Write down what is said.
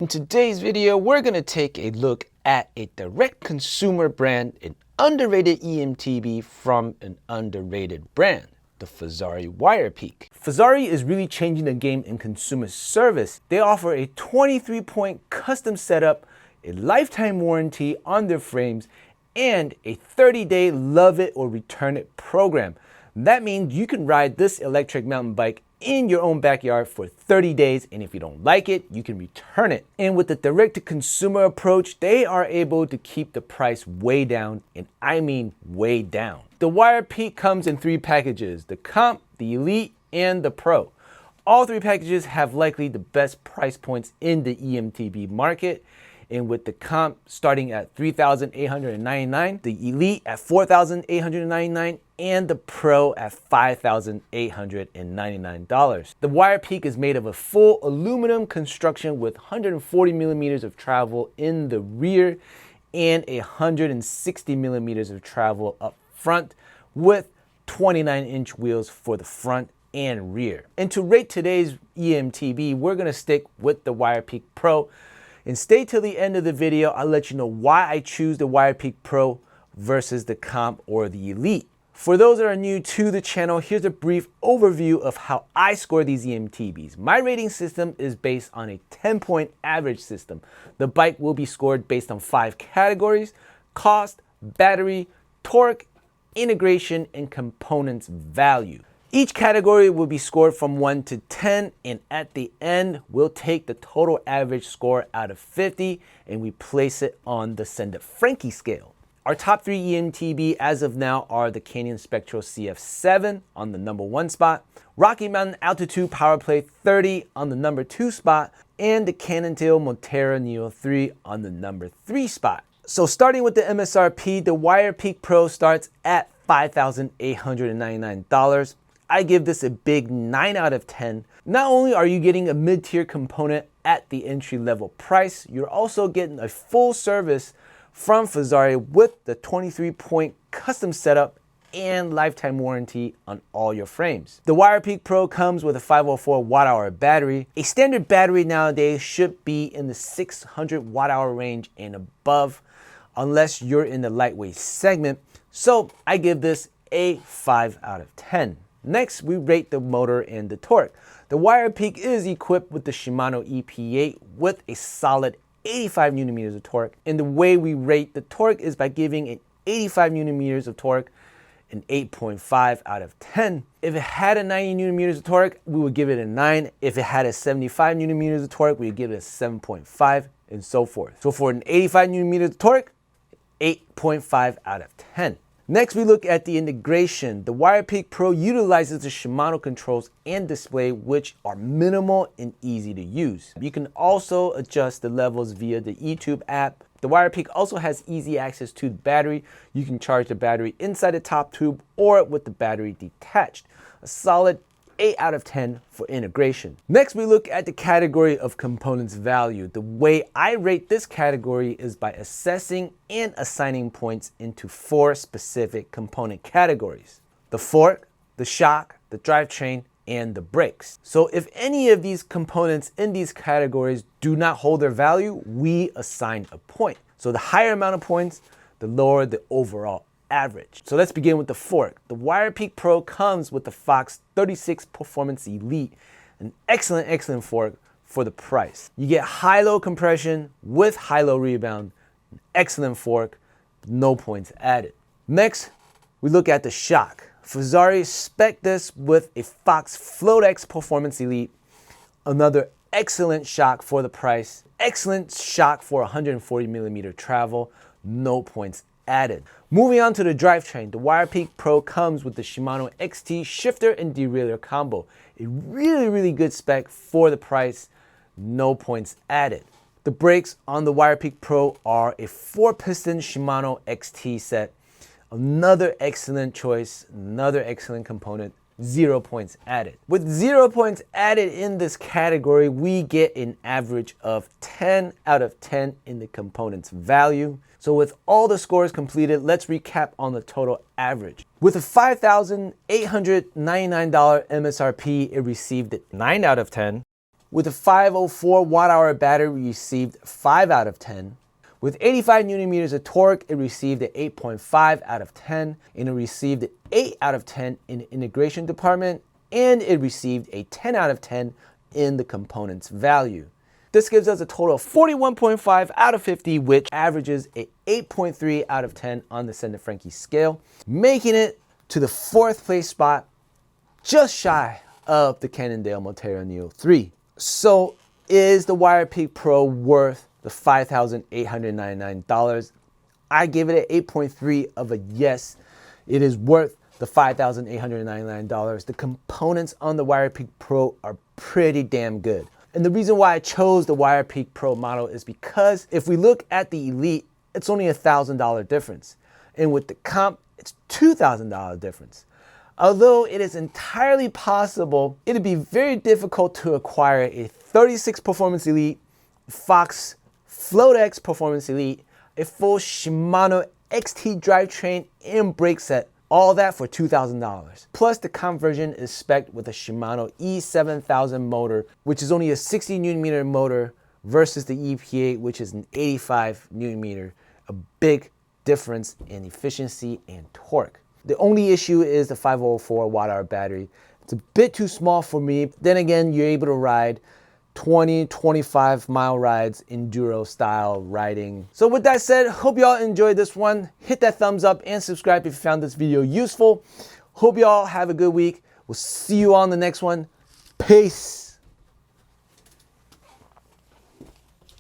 In today's video, we're going to take a look at a direct consumer brand, an underrated eMTB from an underrated brand, the Fezzari Wire Peak. Fezzari is really changing the game in consumer service. They offer a 23-point custom setup, a lifetime warranty on their frames, and a 30-day love it or return it program. That means you can ride this electric mountain bike in your own backyard for 30 days, and if you don't like it, you can return it. And with the direct-to-consumer approach, they are able to keep the price way down, and I mean way down. The Wire Peak comes in 3 packages, the Comp, the Elite, and the Pro. All 3 packages have likely the best price points in the eMTB market, and with the Comp starting at $3,899, the Elite at $4,899, and the Pro at $5,899. The Wire Peak is made of a full aluminum construction with 140 millimeters of travel in the rear and 160 millimeters of travel up front with 29-inch wheels for the front and rear. And to rate today's eMTB, we're gonna stick with the Wire Peak Pro. And stay till the end of the video. I'll let you know why I choose the Wire Peak Pro versus the Comp or the Elite. For those that are new to the channel, here's a brief overview of how I score these eMTBs. My rating system is based on a 10-point average system. The bike will be scored based on 5 categories: cost, battery, torque, integration, and components value. Each category will be scored from 1 to 10, and at the end, we'll take the total average score out of 50 and we place it on the Send It Frankie scale. Our top 3 eMTB as of now are the Canyon Spectral CF7 on the number 1 spot, Rocky Mountain Altitude PowerPlay 30 on the number 2 spot, and the Cannondale Montero Neo 3 on the number 3 spot. So starting with the MSRP, the Wire Peak Pro starts at $5,899. I give this a big 9 out of 10. Not only are you getting a mid-tier component at the entry-level price, you're also getting a full service from Fezzari with the 23-point custom setup and lifetime warranty on all your frames. The Wire Peak Pro comes with a 504 watt-hour battery. A standard battery nowadays should be in the 600 watt-hour range and above, unless you're in the lightweight segment. So I give this a 5 out of 10. Next, we rate the motor and the torque. The Wire Peak is equipped with the Shimano EP8 with a solid 85 newton meters of torque. And the way we rate the torque is by giving an 85 newton meters of torque an 8.5 out of 10. If it had a 90 newton meters of torque, we would give it a 9. If it had a 75 newton meters of torque, we would give it a 7.5, and so forth. So for an 85 newton meters of torque, 8.5 out of 10. Next, we look at the integration. The Wire Peak Pro utilizes the Shimano controls and display, which are minimal and easy to use. You can also adjust the levels via the eTube app. The Wire Peak also has easy access to the battery. You can charge the battery inside the top tube or with the battery detached. A solid 8 out of 10 for integration. Next, we look at the category of components value. The way I rate this category is by assessing and assigning points into 4 specific component categories: the fork, the shock, the drivetrain, and the brakes. So if any of these components in these categories do not hold their value, we assign a point. So the higher amount of points, the lower the overall average. So let's begin with the fork. The Wire Peak Pro comes with the Fox 36 Performance Elite, an excellent fork for the price. You get high-low compression with high-low rebound, an excellent fork, no points added. Next, we look at the shock. Fezzari spec'd this with a Fox FloatX Performance Elite, another excellent shock for the price, excellent shock for 140 millimeter travel, no points added. Moving on to the drivetrain, the Wire Peak Pro comes with the Shimano XT shifter and derailleur combo. A really good spec for the price, no points added. The brakes on the Wire Peak Pro are a 4-piston Shimano XT set. Another excellent choice, another excellent component, 0 points added. With 0 points added in this category, we get an average of 10 out of 10 in the components value. So with all the scores completed, let's recap on the total average. With a $5,899 MSRP, it received 9 out of 10. With a 504 watt-hour battery, we received 5 out of 10. With 85 Newton meters of torque, it received an 8.5 out of 10, and it received an 8 out of 10 in the integration department, and it received a 10 out of 10 in the components value. This gives us a total of 41.5 out of 50, which averages a 8.3 out of 10 on the Send Frankie scale, making it to the 4th place spot, just shy of the Cannondale Montero Neo 3. So is the Wire Peak Pro worth the $5,899? I give it an 8.3 of a yes. It is worth the $5,899. The components on the Wire Peak Pro are pretty damn good. And the reason why I chose the Wire Peak Pro model is because if we look at the Elite, it's only a $1,000 difference. And with the Comp, it's $2,000 difference. Although it is entirely possible, it'd be very difficult to acquire a 36 Performance Elite, Fox FloatX Performance Elite, a full Shimano XT drivetrain and brake set, all that for $2,000. Plus the Comp version is spec'd with a Shimano E7000 motor, which is only a 60 Newton meter motor versus the EPA, which is an 85 Newton meter, a big difference in efficiency and torque. The only issue is the 504 watt-hour battery. It's a bit too small for me. Then again, you're able to ride 20, 25 mile rides, enduro style riding. So with that said, hope y'all enjoyed this one. Hit that thumbs up and subscribe if you found this video useful. Hope y'all have a good week. We'll see you on the next one. Peace.